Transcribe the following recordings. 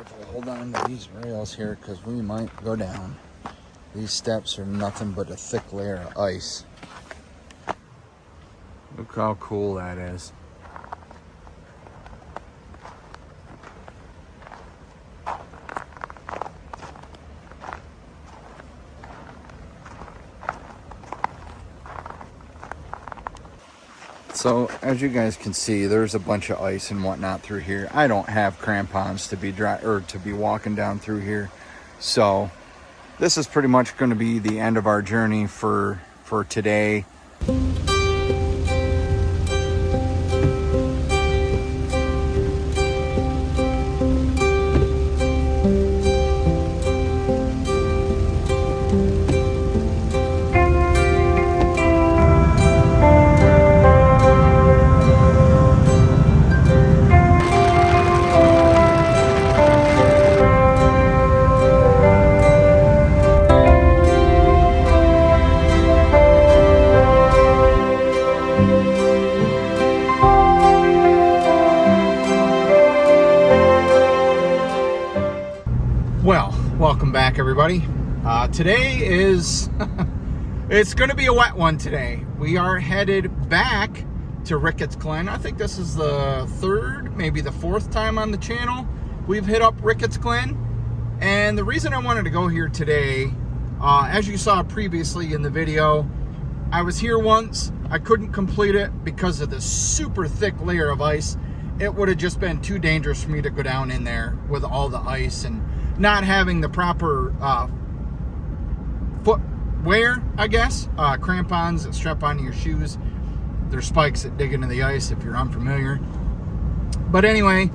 Careful, hold on to these rails here because we might go down. These steps are nothing but a thick layer of ice. Look how cool that is. So as you guys can see, there's a bunch of ice and whatnot through here. I don't have crampons to be walking down through here. So this is pretty much going to be the end of our journey for today. Well, welcome back everybody. Today is, it's going to be a wet one today. We are headed back to Ricketts Glen. I think this is the third, maybe the fourth time on the channel we've hit up Ricketts Glen. And the reason I wanted to go here today, as you saw previously in the video, I was here once. I couldn't complete it because of the super thick layer of ice. It would have just been too dangerous for me to go down in there with all the ice and not having the proper footwear, I guess. Crampons that strap onto your shoes. They're spikes that dig into the ice if you're unfamiliar. But anyway,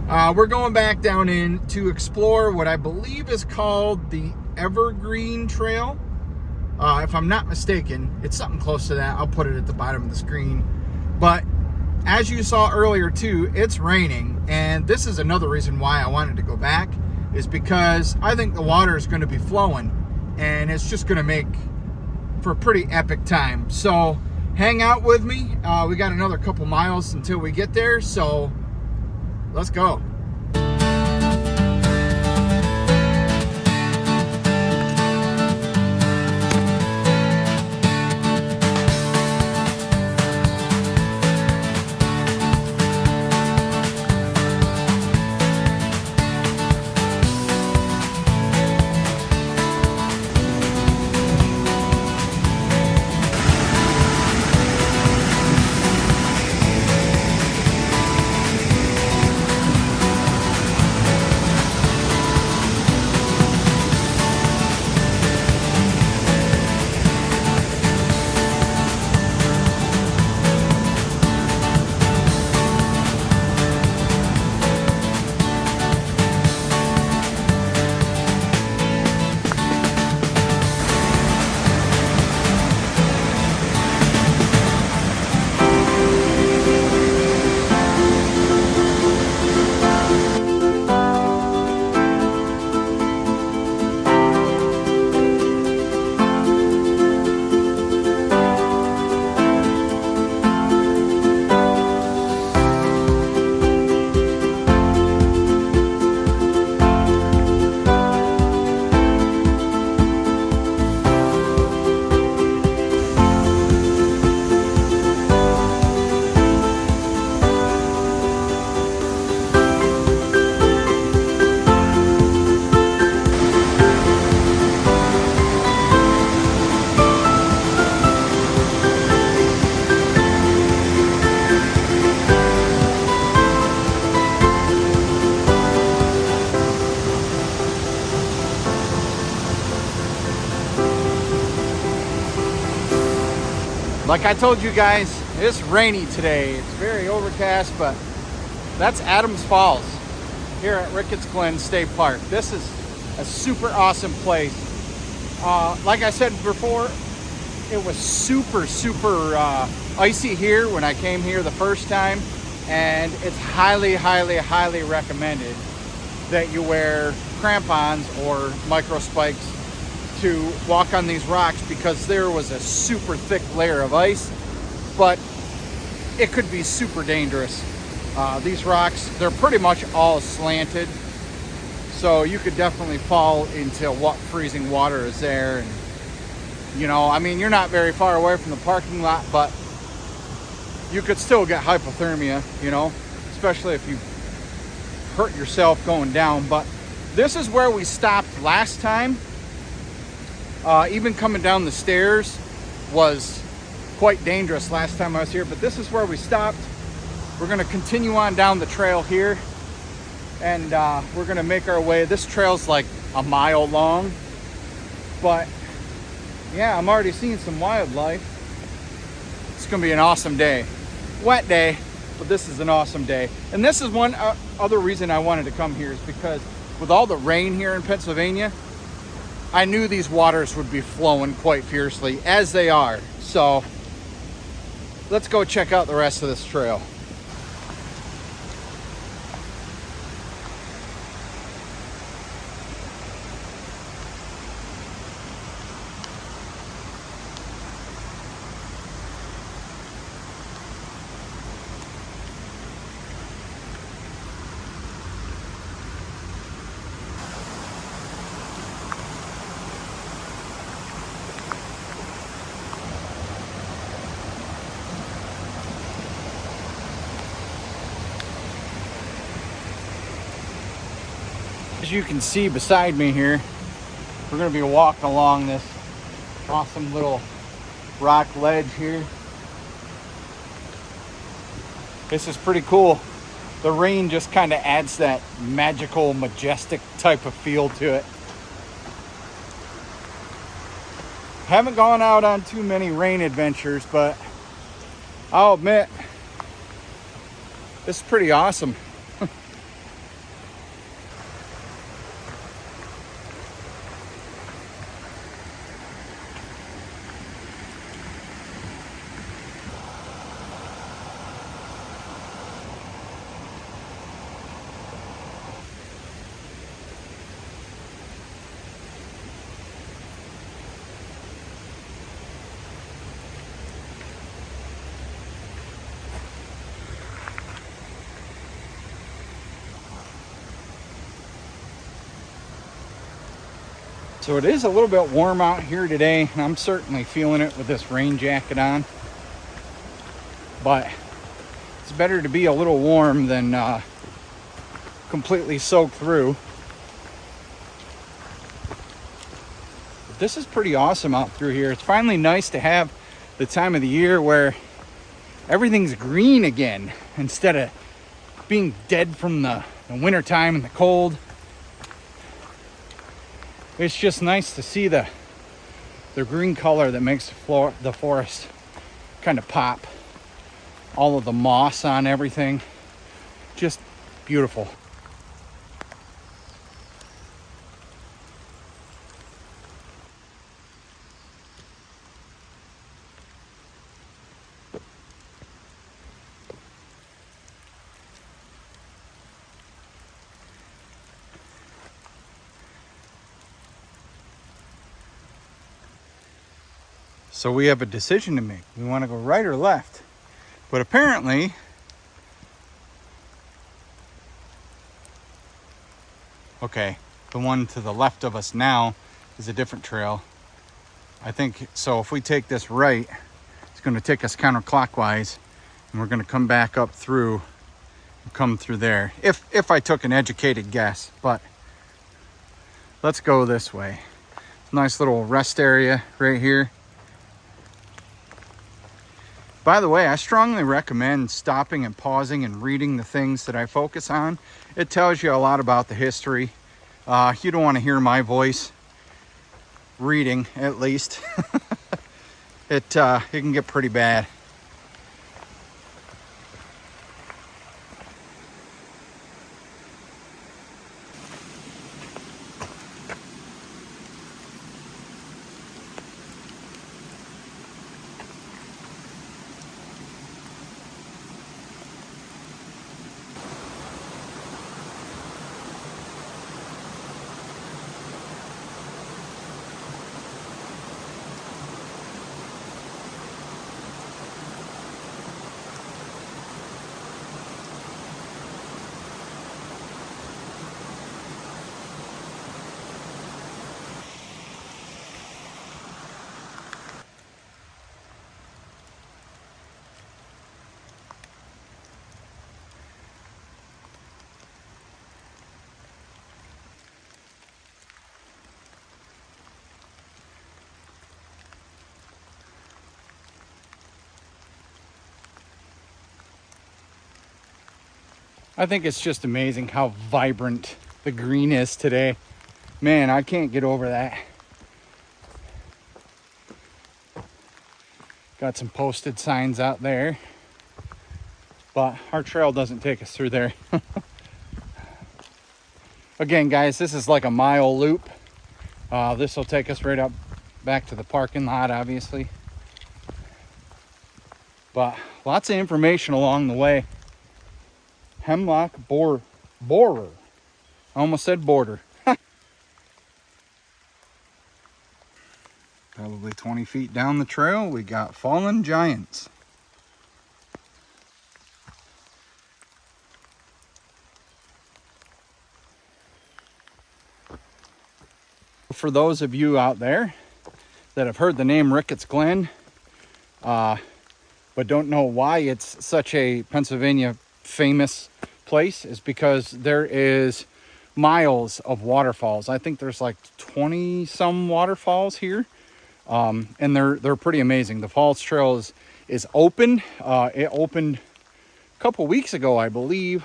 we're going back down in to explore what I believe is called the Evergreen Trail. If I'm not mistaken, it's something close to that. I'll put it at the bottom of the screen. But as you saw earlier too, it's raining. And this is another reason why I wanted to go back, is because I think the water is going to be flowing and it's just going to make for a pretty epic time. So hang out with me. We got another couple miles until we get there, so let's go. Like I told you guys, it's rainy today. It's very overcast, but that's Adams Falls here at Ricketts Glen State Park. This is a super awesome place. Like I said before, it was super icy here when I came here the first time, and it's highly recommended that you wear crampons or micro spikes to walk on these rocks, because there was a super thick layer of ice, but it could be super dangerous. These rocks, they're pretty much all slanted, So you could definitely fall into what freezing water is there. And, you know, I mean, you're not very far away from the parking lot, but you could still get hypothermia, you know, especially if you hurt yourself going down. But this is where we stopped last time. Even coming down the stairs was quite dangerous last time I was here, but this is where we stopped. We're going to continue on down the trail here, and we're going to make our way. This trail's like a mile long, but yeah, I'm already seeing some wildlife. It's going to be an awesome day. Wet day, but this is an awesome day. And this is one other reason I wanted to come here, is because with all the rain here in Pennsylvania, I knew these waters would be flowing quite fiercely, as they are. So let's go check out the rest of this trail. As you can see beside me here, we're going to be walking along this awesome little rock ledge here. This is pretty cool. The rain just kind of adds that magical, majestic type of feel to it. Haven't gone out on too many rain adventures, but I'll admit, this is pretty awesome. So it is a little bit warm out here today, and I'm certainly feeling it with this rain jacket on. But it's better to be a little warm than completely soaked through. But this is pretty awesome out through here. It's finally nice to have the time of the year where everything's green again, instead of being dead from the winter time and the cold. It's just nice to see the green color that makes the forest kind of pop. All of the moss on everything, just beautiful. So we have a decision to make. We want to go right or left. But apparently, okay, the one to the left of us now is a different trail. I think, so if we take this right, it's going to take us counterclockwise, and we're going to come back up through, and come through there. If I took an educated guess, but let's go this way. Nice little rest area right here. By the way, I strongly recommend stopping and pausing and reading the things that I focus on. It tells you a lot about the history. You don't want to hear my voice reading, at least. It can get pretty bad. I think it's just amazing how vibrant the green is today. Man, I can't get over that. Got some posted signs out there, but our trail doesn't take us through there. Again, guys, this is like a mile loop. This will take us right up back to the parking lot, obviously. But lots of information along the way. Hemlock borer. I almost said border. Probably 20 feet down the trail, we got fallen giants. For those of you out there that have heard the name Ricketts Glen, but don't know why it's such a Pennsylvania famous place, is because there is miles of waterfalls. I think there's like 20 some waterfalls here, and they're pretty amazing. The Falls Trail is open. It opened a couple weeks ago, I believe.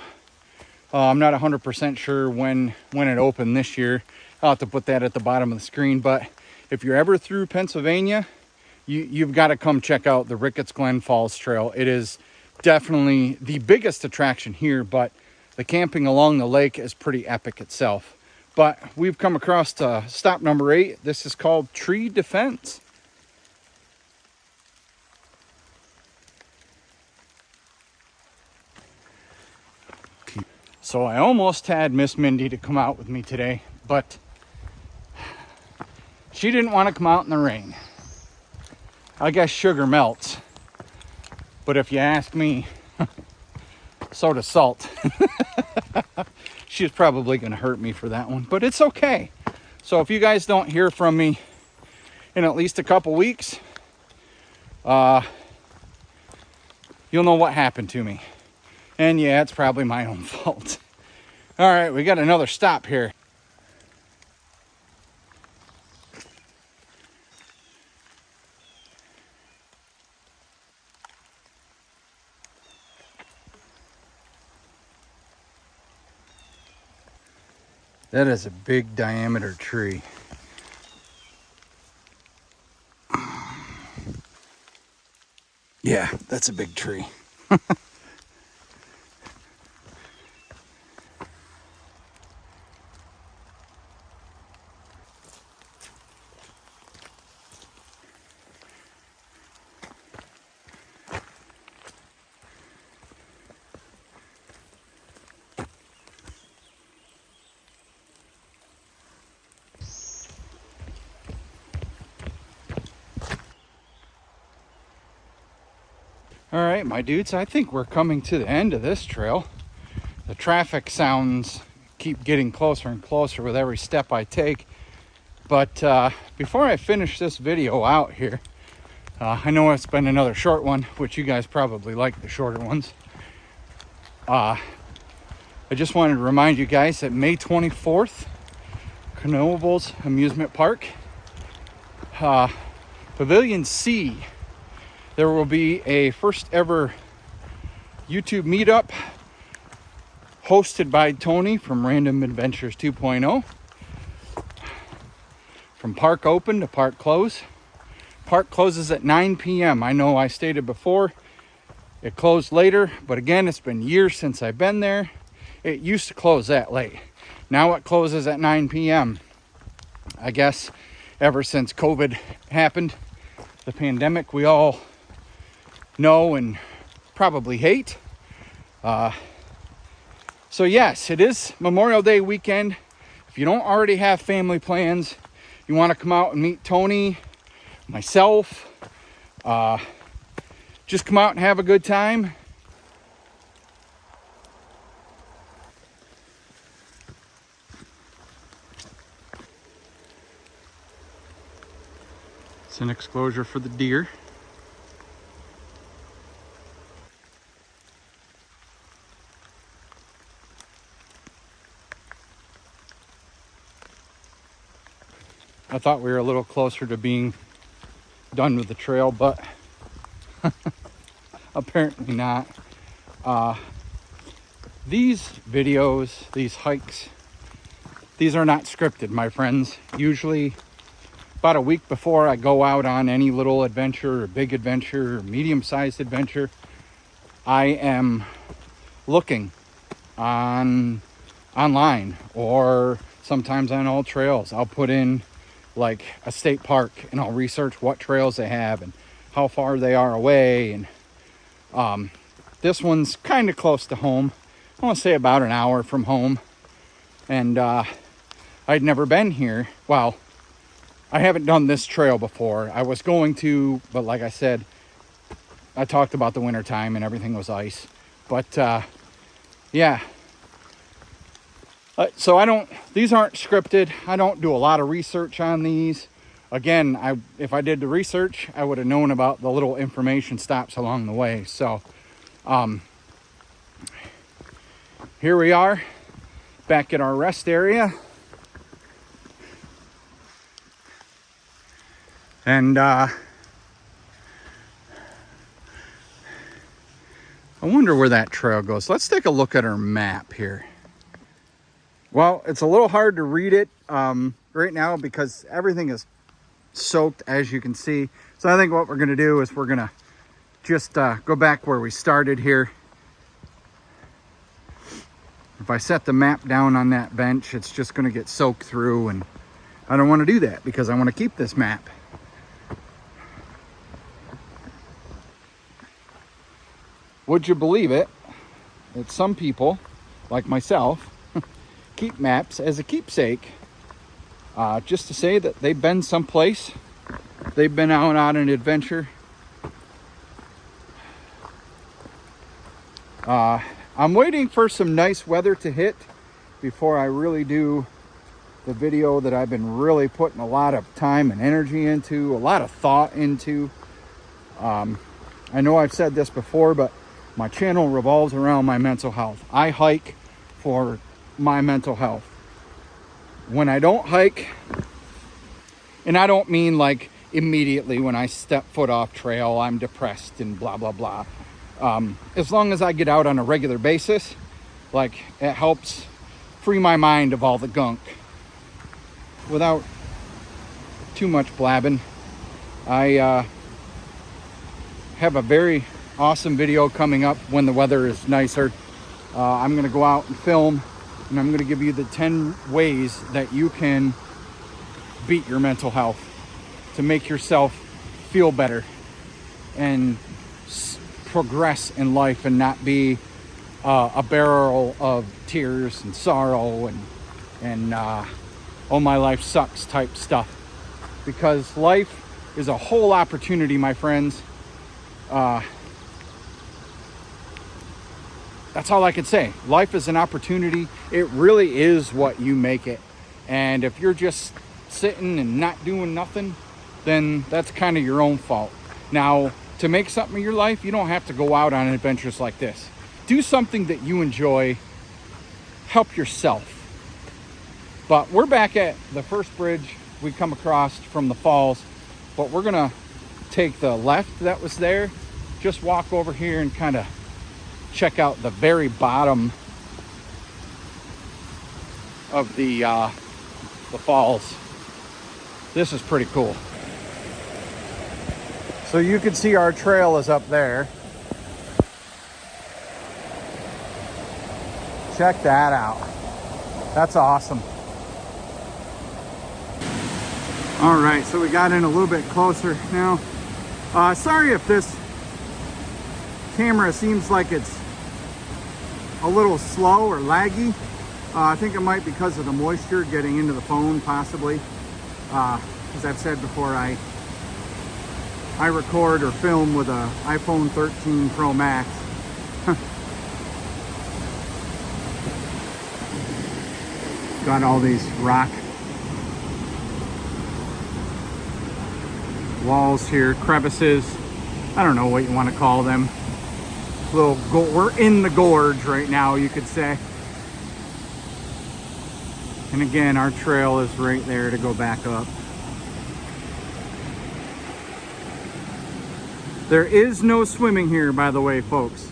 I'm not 100% sure when it opened this year. I'll have to put that at the bottom of the screen. But if you're ever through Pennsylvania, you've got to come check out the Ricketts Glen Falls Trail. It is definitely the biggest attraction here, but the camping along the lake is pretty epic itself. But we've come across to stop number 8. This is called Tree Defense. So I almost had Miss Mindy to come out with me today, but she didn't want to come out in the rain. I guess sugar melts. But if you ask me, so does salt. She's probably going to hurt me for that one, but it's okay. So if you guys don't hear from me in at least a couple weeks, you'll know what happened to me. And yeah, it's probably my own fault. All right, we got another stop here. That is a big diameter tree. Yeah, that's a big tree. All right, my dudes, I think we're coming to the end of this trail. The traffic sounds keep getting closer and closer with every step I take. But before I finish this video out here, I know it's been another short one, which you guys probably like the shorter ones. I just wanted to remind you guys that May 24th, Knoebels Amusement Park, Pavilion C, there will be a first ever YouTube meetup hosted by Tony from Random Adventures 2.0. From park open to park close. Park closes at 9 p.m. I know I stated before it closed later, but again, it's been years since I've been there. It used to close that late. Now it closes at 9 p.m. I guess ever since COVID happened, the pandemic we all know and probably hate. So yes, it is Memorial Day weekend. If you don't already have family plans, you want to come out and meet Tony, myself, just come out and have a good time. It's an exposure for the deer. I thought we were a little closer to being done with the trail, but apparently not. These videos, these hikes, these are not scripted, my friends. Usually about a week before I go out on any little adventure or big adventure or medium-sized adventure, I am looking online, or sometimes on all trails. I'll put in like a state park and I'll research what trails they have and how far they are away. And this one's kind of close to home. I want to say about an hour from home. And I'd never been here. Well, I haven't done this trail before. I was going to, but like I said, I talked about the winter time and everything was ice. But yeah. So these aren't scripted. I don't do a lot of research on these. Again, if I did the research, I would have known about the little information stops along the way. So here we are, back at our rest area. And I wonder where that trail goes. Let's take a look at our map here. Well, it's a little hard to read it right now because everything is soaked, as you can see. So I think what we're going to do is we're going to just go back where we started here. If I set the map down on that bench, it's just going to get soaked through, and I don't want to do that because I want to keep this map. Would you believe it, that some people, like myself, keep maps as a keepsake, just to say that they've been someplace, they've been out on an adventure. I'm waiting for some nice weather to hit before I really do the video that I've been really putting a lot of time and energy into, a lot of thought into. I know I've said this before, but my channel revolves around my mental health. I hike for my mental health. When I don't hike, and I don't mean like immediately when I step foot off trail, I'm depressed and blah, blah, blah. As long as I get out on a regular basis, like, it helps free my mind of all the gunk. Without too much blabbing, I have a very awesome video coming up when the weather is nicer. I'm going to go out and film, and I'm going to give you the 10 ways that you can beat your mental health to make yourself feel better and progress in life and not be a barrel of tears and sorrow and oh, my life sucks type stuff. Because life is a whole opportunity, my friends. That's all I can say. Life is an opportunity. It really is what you make it. And if you're just sitting and not doing nothing, then that's kind of your own fault. Now, to make something of your life, you don't have to go out on adventures like this. Do something that you enjoy. Help yourself. But we're back at the first bridge we come across from the falls. But we're going to take the left that was there. Just walk over here and kind of check out the very bottom of the falls. This is pretty cool. So you can see our trail is up there. Check that out. That's awesome. All right, so we got in a little bit closer now. Sorry if this camera seems like it's a little slow or laggy. I think it might be because of the moisture getting into the phone, possibly. As I've said before, I record or film with a iPhone 13 Pro Max. Got all these rock walls here, crevices. I don't know what you want to call them. We're in the gorge right now, you could say. And again, our trail is right there to go back up. There is no swimming here, by the way, folks.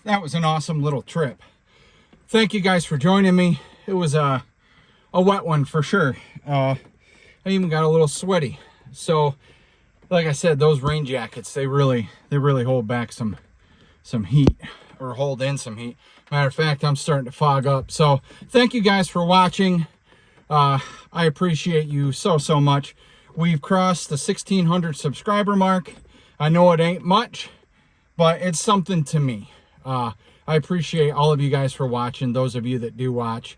that was an awesome little trip. Thank you guys for joining me. It was a wet one for sure. I even got a little sweaty. So, like I said, those rain jackets, they really hold back some heat, or hold in some heat. Matter of fact, I'm starting to fog up. So, thank you guys for watching. I appreciate you so much. We've crossed the 1,600 subscriber mark. I know it ain't much, but it's something to me. I appreciate all of you guys for watching, those of you that do watch.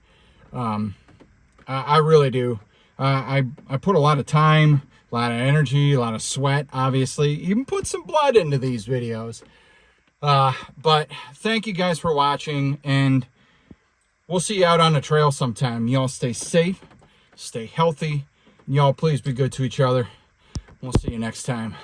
I really do. I put a lot of time, a lot of energy, a lot of sweat, obviously. Even put some blood into these videos. But thank you guys for watching, and we'll see you out on the trail sometime. Y'all stay safe, stay healthy, and y'all please be good to each other. We'll see you next time.